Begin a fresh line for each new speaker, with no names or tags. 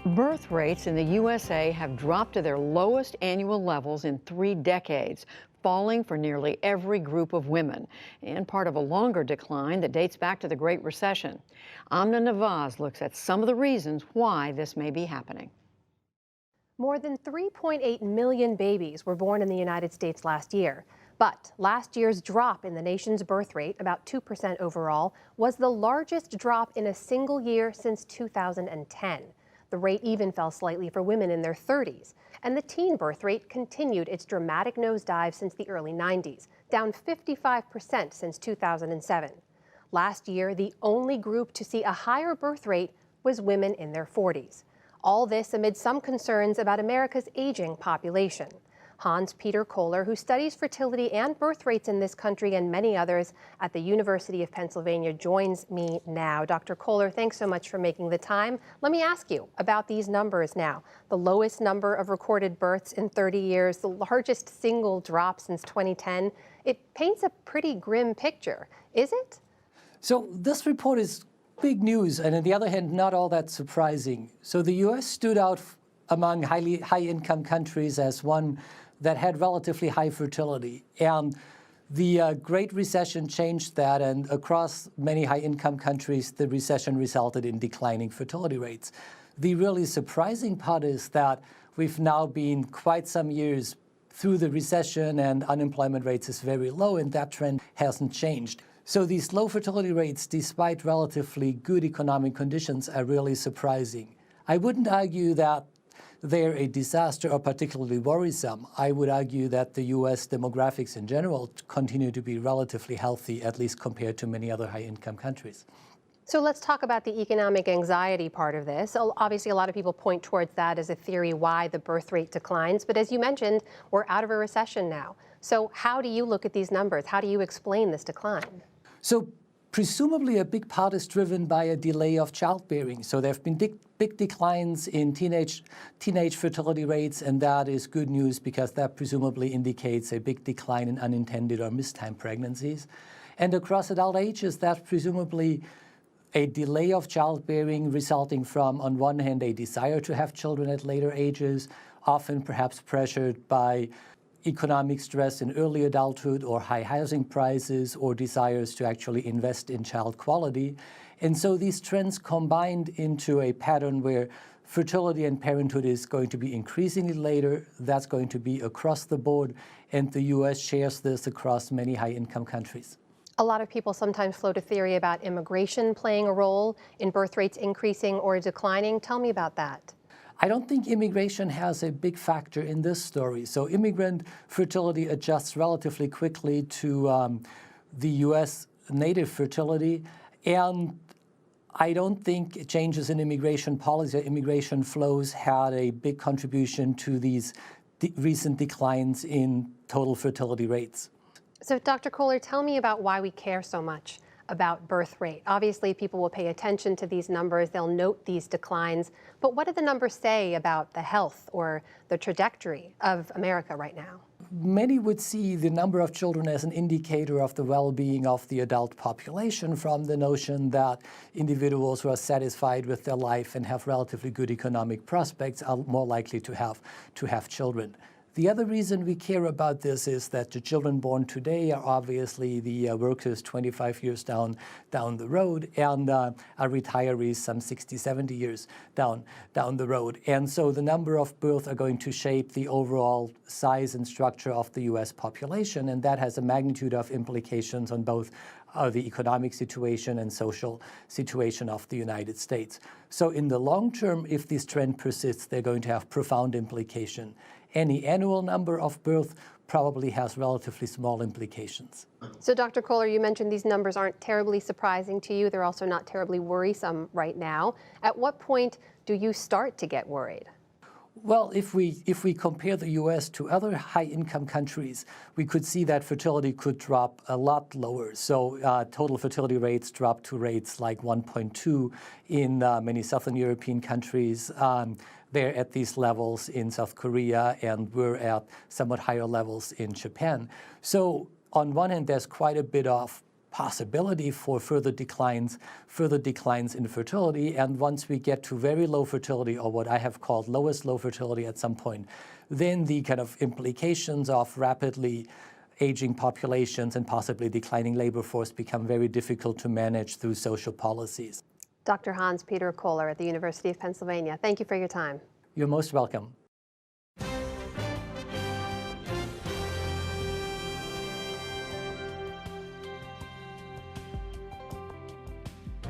Birth rates in the USA have dropped to their lowest annual levels in 3 decades, falling for nearly every group of women, and part of a longer decline that dates back to the Great Recession. Amna Nawaz looks at some of the reasons why this may be happening.
More than 3.8 million babies were born in the United States last year. But last year's drop in the nation's birth rate, about 2% overall, was the largest drop in a single year since 2010. The rate even fell slightly for women in their 30s. And the teen birth rate continued its dramatic nosedive since the early 90s, down 55% since 2007. Last year, the only group to see a higher birth rate was women in their 40s. All this amid some concerns about America's aging population. Hans-Peter Kohler, who studies fertility and birth rates in this country and many others at the University of Pennsylvania, joins me now. Dr. Kohler, thanks so much for making the time. Let me ask you about these numbers now. The lowest number of recorded births in 30 years, the largest single drop since 2010. It paints a pretty grim picture, is it?
So this report is big news, and on the other hand, not all that surprising. So the U.S. stood out among high-income countries as one that had relatively high fertility. And the Great Recession changed that, and across many high-income countries, the recession resulted in declining fertility rates. The really surprising part is that we've now been quite some years through the recession, and unemployment rates is very low, and that trend hasn't changed. So these low fertility rates, despite relatively good economic conditions, are really surprising. I wouldn't argue that they're a disaster or particularly worrisome. I would argue that the U.S. demographics in general continue to be relatively healthy, at least compared to many other high-income countries.
So let's talk about the economic anxiety part of this. Obviously, a lot of people point towards that as a theory why the birth rate declines. But as you mentioned, we're out of a recession now. So how do you look at these numbers? How do you explain this decline?
So presumably a big part is driven by a delay of childbearing. So there have been big declines in teenage fertility rates, and that is good news because that presumably indicates a big decline in unintended or mistimed pregnancies. And across adult ages, that's presumably a delay of childbearing resulting from, on one hand, a desire to have children at later ages, often perhaps pressured by economic stress in early adulthood or high housing prices or desires to actually invest in child quality. And so these trends combined into a pattern where fertility and parenthood is going to be increasingly later. That's going to be across the board, and the U.S. shares this across many high-income countries.
A lot of people sometimes float a theory about immigration playing a role in birth rates increasing or declining. Tell me about that.
I don't think immigration has a big factor in this story. So immigrant fertility adjusts relatively quickly to the U.S. native fertility. And I don't think changes in immigration policy or immigration flows had a big contribution to these recent declines in total fertility rates.
So Dr. Kohler, tell me about why we care so much about birth rate. Obviously, people will pay attention to these numbers. They'll note these declines. But what do the numbers say about the health or the trajectory of America right now?
Many would see the number of children as an indicator of the well-being of the adult population, from the notion that individuals who are satisfied with their life and have relatively good economic prospects are more likely to have children. The other reason we care about this is that the children born today are obviously the workers 25 years down the road, and are retirees some 60, 70 years down the road. And so the number of births are going to shape the overall size and structure of the U.S. population, and that has a magnitude of implications on both the economic situation and social situation of the United States. So in the long term, if this trend persists, they're going to have profound implication. Any annual number of births probably has relatively small implications.
So Dr. Kohler, you mentioned these numbers aren't terribly surprising to you. They're also not terribly worrisome right now. At what point do you start to get worried?
Well, if we compare the U.S. to other high-income countries, we could see that fertility could drop a lot lower. So total fertility rates drop to rates like 1.2 in many Southern European countries. They're at these levels in South Korea, and we're at somewhat higher levels in Japan. So on one hand, there's quite a bit of possibility for further declines in fertility. And once we get to very low fertility, or what I have called lowest low fertility at some point, then the kind of implications of rapidly aging populations and possibly declining labor force become very difficult to manage through social policies.
Dr. Hans-Peter Kohler at the University of Pennsylvania, thank you for your time.
You're most welcome.